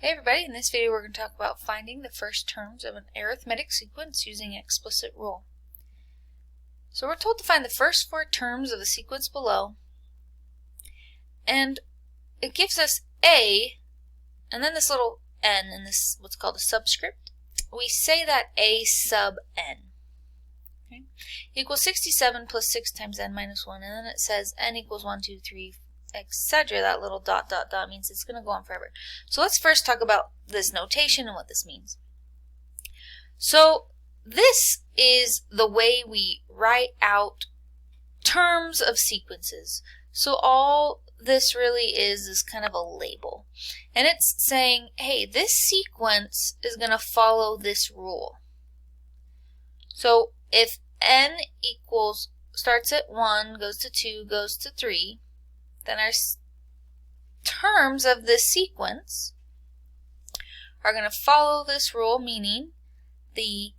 Hey everybody, in this video we're going to talk about finding the first terms of an arithmetic sequence using explicit rule. So we're told to find the first four terms of the sequence below, and it gives us a, and then this little n, and this what's called a subscript. We say that a sub n equals 67 plus 6 times n minus 1, and then it says n equals 1, 2, 3, etc. That little dot dot dot means it's going to go on forever. So let's first talk about this notation and what this means. So this is the way we write out terms of sequences. So all this really is kind of a label. And it's saying, hey, this sequence is going to follow this rule. So if n starts at 1, goes to 2, goes to 3, then our terms of this sequence are going to follow this rule, meaning the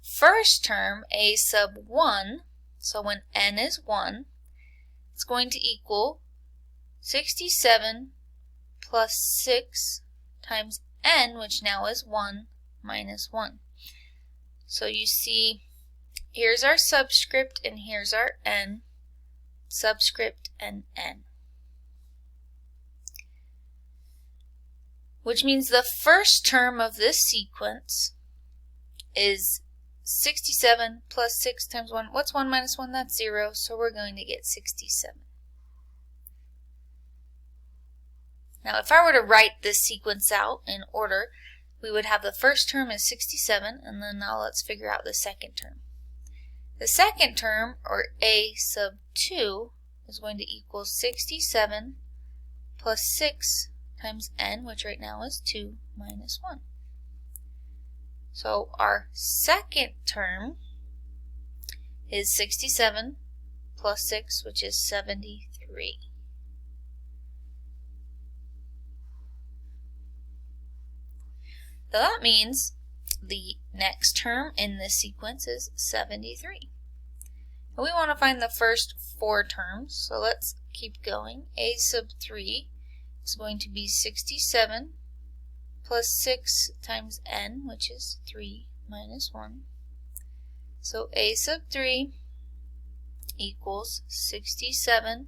first term, a sub 1, so when n is 1, it's going to equal 67 plus 6 times n, which now is 1 minus 1. So you see, here's our subscript and here's our n, subscript and n. Which means the first term of this sequence is 67 plus 6 times 1. What's 1 minus 1? That's 0, so we're going to get 67. Now if I were to write this sequence out in order, we would have the first term is 67, and then now let's figure out the second term. The second term, or a sub 2, is going to equal 67 plus 6 times n, which right now is 2 minus 1. So our second term is 67 plus 6, which is 73. So that means the next term in this sequence is 73. And we want to find the first four terms, so let's keep going. A sub 3 is going to be 67 plus 6 times n, which is 3 minus 1. So a sub 3 equals 67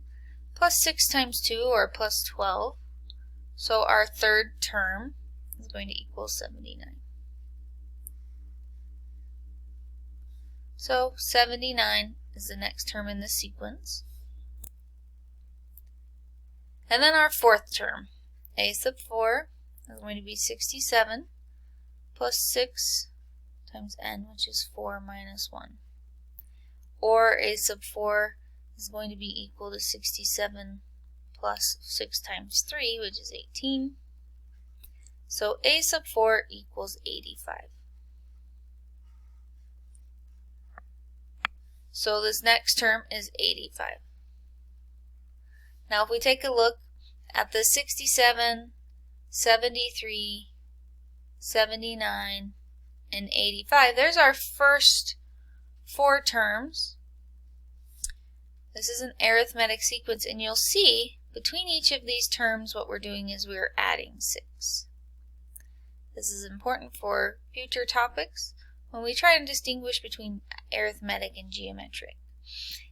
plus 6 times 2, or plus 12. So our third term is going to equal 79. So 79 is the next term in the sequence. And then our fourth term, a sub 4, is going to be 67 plus 6 times n, which is 4 minus 1. Or a sub 4 is going to be equal to 67 plus 6 times 3, which is 18. So a sub 4 equals 85. So this next term is 85. Now if we take a look at the 67, 73, 79, and 85, there's our first four terms. This is an arithmetic sequence, and you'll see between each of these terms what we're doing is we're adding 6. This is important for future topics when we try to distinguish between arithmetic and geometric.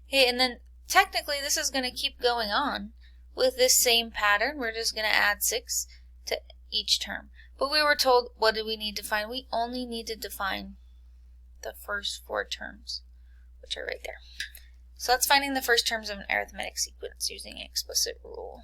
Okay, and then technically this is going to keep going on with this same pattern. We're just going to add 6 to each term. But we were told, what do we need to find? We only need to define the first four terms, which are right there. So that's finding the first terms of an arithmetic sequence using explicit rule.